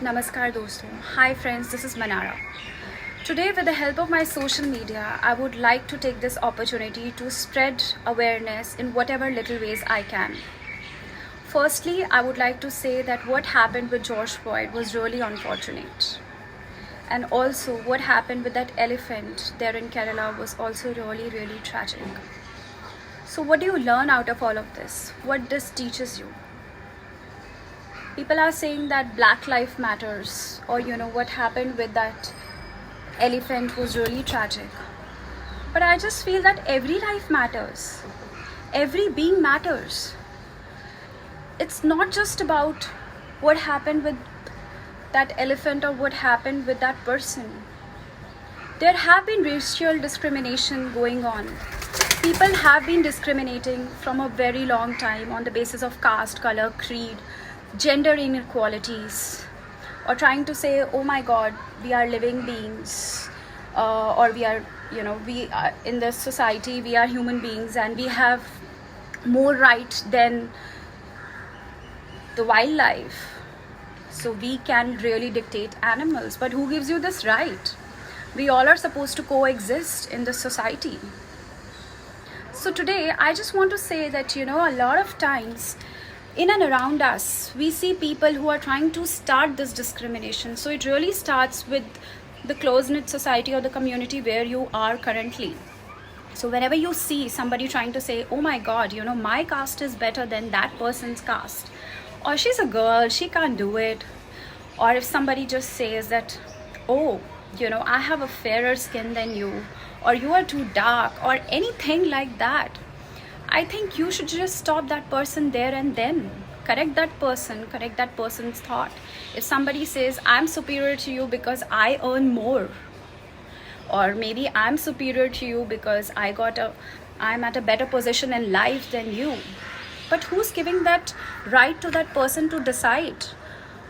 Namaskar dosto. Hi friends, this is Manara. Today with the help of my social media, I would like to take this opportunity to spread awareness in whatever little ways I can. Firstly, I would like to say that what happened with George Floyd was really unfortunate. And also what happened with that elephant there in Kerala was also really tragic. So what do you learn out of all of this? What this teaches you? People are saying that Black Lives Matters, or what happened with that elephant was really tragic. But I just feel that every life matters. Every being matters. It's not just about what happened with that elephant or what happened with that person. There have been racial discrimination going on. People have been discriminating from a very long time on the basis of caste, color, creed, gender inequalities, or trying to say, oh my god, we are living beings, or we are in this society, we are human beings and we have more right than the wildlife, so we can really dictate animals. But who gives you this right? We all are supposed to coexist in this society. So today I just want to say that a lot of times in and around us, we see people who are trying to start this discrimination. So it really starts with the close-knit society or the community where you are currently. So whenever you see somebody trying to say, oh my god, my caste is better than that person's caste, or she's a girl, she can't do it, or if somebody just says that, oh, I have a fairer skin than you, or you are too dark, or anything like that, I think you should just stop that person there and then. Correct that person's thought. If somebody says, I'm superior to you because I earn more, or maybe I'm superior to you because I'm at a better position in life than you. But who's giving that right to that person to decide?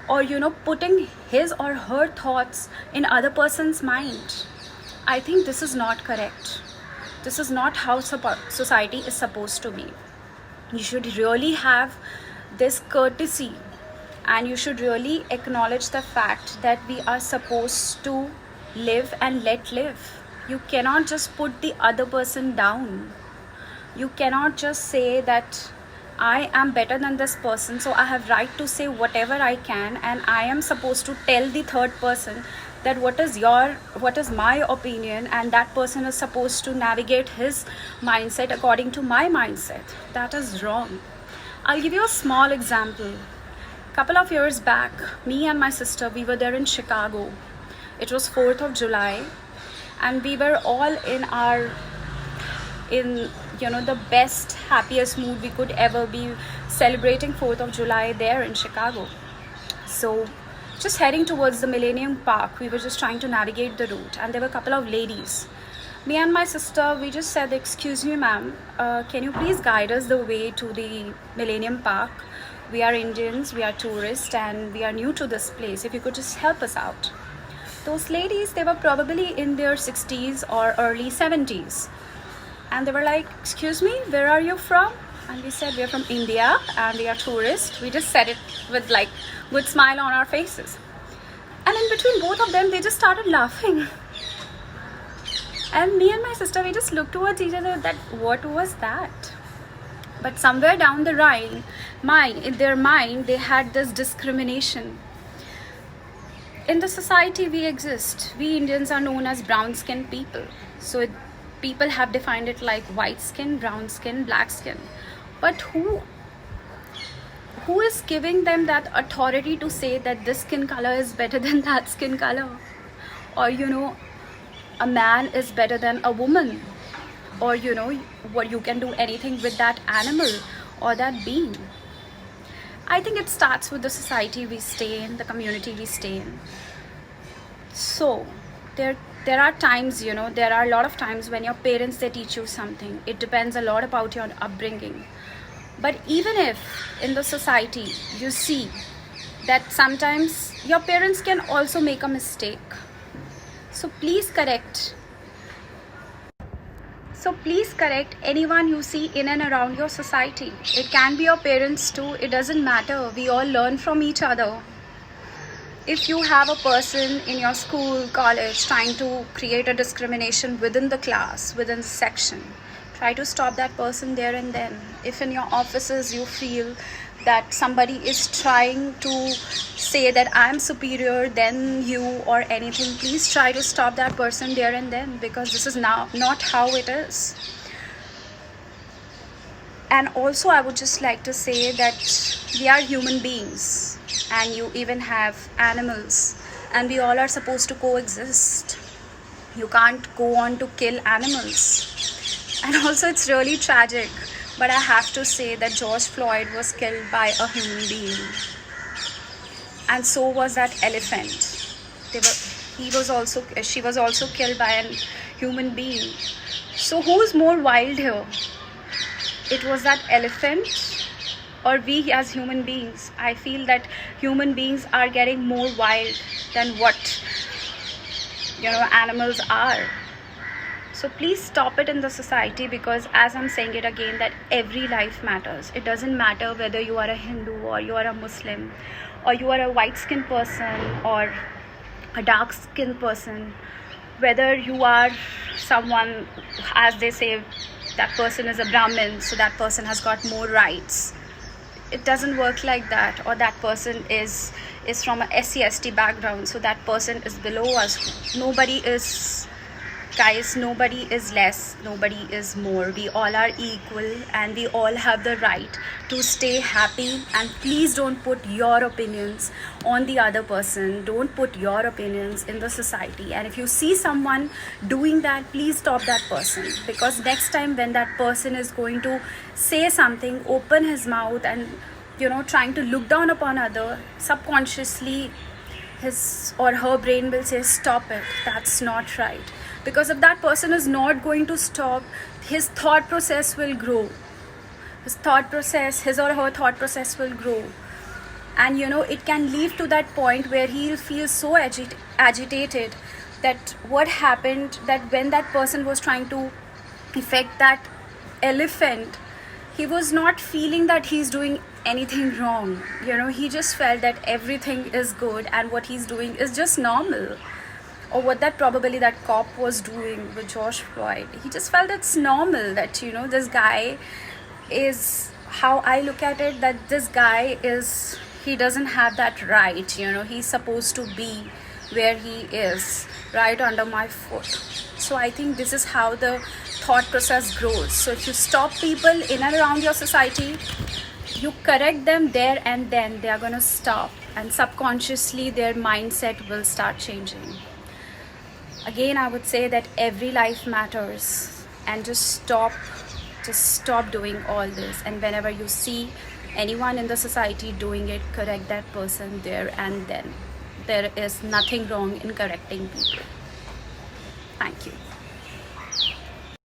Or putting his or her thoughts in other person's mind. I think this is not correct. This is not how society is supposed to be. You should really have this courtesy, and you should really acknowledge the fact that we are supposed to live and let live. You cannot just put the other person down. You cannot just say that I am better than this person, so I have right to say whatever I can, and I am supposed to tell the third person that what is my opinion, and that person is supposed to navigate his mindset according to my mindset. That is wrong. I'll give you a small example. Couple of years back, me and my sister, we were there in Chicago. It was 4th of July, and we were all in the best, happiest mood we could ever be, celebrating 4th of July there in Chicago. So just heading towards the Millennium Park, we were just trying to navigate the route, and there were a couple of ladies. Me and my sister, we just said, excuse me ma'am, can you please guide us the way to the Millennium Park? We are Indians, we are tourists, and we are new to this place. If you could just help us out. Those ladies, they were probably in their 60s or early 70s. And they were like, excuse me, where are you from? And we said, we're from India and we are tourists. We just said it with good smile on our faces. And in between both of them, they just started laughing. And me and my sister, we just looked towards each other that what was that? But somewhere down the line, in their mind, they had this discrimination. In the society we exist, we Indians are known as brown-skinned people. So people have defined it like white skin, brown skin, black skin. But who is giving them that authority to say that this skin color is better than that skin color? Or a man is better than a woman? Or what you can do anything with that animal or that being? I think it starts with the society we stay in, the community we stay in. So there are times, there are a lot of times when your parents, they teach you something. It depends a lot about your upbringing. But even if in the society you see that sometimes your parents can also make a mistake, so please correct anyone you see in and around your society. It can be your parents too. It doesn't matter. We all learn from each other. If you have a person in your school, college trying to create a discrimination within the class, within the section, try to stop that person there and then. If in your offices you feel that somebody is trying to say that I'm superior than you or anything, please try to stop that person there and then, because this is now not how it is. And also, I would just like to say that we are human beings, and you even have animals, and we all are supposed to coexist. You can't go on to kill animals. And also, it's really tragic, but I have to say that George Floyd was killed by a human being, and so was that elephant. She was also killed by a human being. So who's more wild here? It was that elephant or we as human beings? I feel that human beings are getting more wild than what animals are. So please stop it in the society, because as I'm saying it again, that every life matters. It doesn't matter whether you are a Hindu or you are a Muslim or you are a white skinned person or a dark skinned person, whether you are someone, as they say, that person is a Brahmin, so that person has got more rights. It doesn't work like that. Or that person is from a SC/ST background, so that person is below us. Nobody is, guys, nobody is less, nobody is more. We all are equal, and we all have the right to stay happy. And please don't put your opinions on the other person. Don't put your opinions in the society. And if you see someone doing that, please stop that person, because next time when that person is going to say something, open his mouth and trying to look down upon other, subconsciously his or her brain will say, stop it, that's not right. Because if that person is not going to stop, his thought process will grow. His or her thought process will grow. And it can lead to that point where he'll feel so agitated that what happened, that when that person was trying to affect that elephant, he was not feeling that he's doing anything wrong. He just felt that everything is good and what he's doing is just normal. Or what that probably that cop was doing with George Floyd, he just felt it's normal that this guy is, how I look at it, that this guy is, he doesn't have that right. He's supposed to be where he is, right under my foot. So I think this is how the thought process grows. So if you stop people in and around your society, you correct them there and then, they are going to stop, and subconsciously their mindset will start changing. Again, I would say that every life matters, and just stop doing all this. And whenever you see anyone in the society doing it, correct that person there and then. There is nothing wrong in correcting people. Thank you.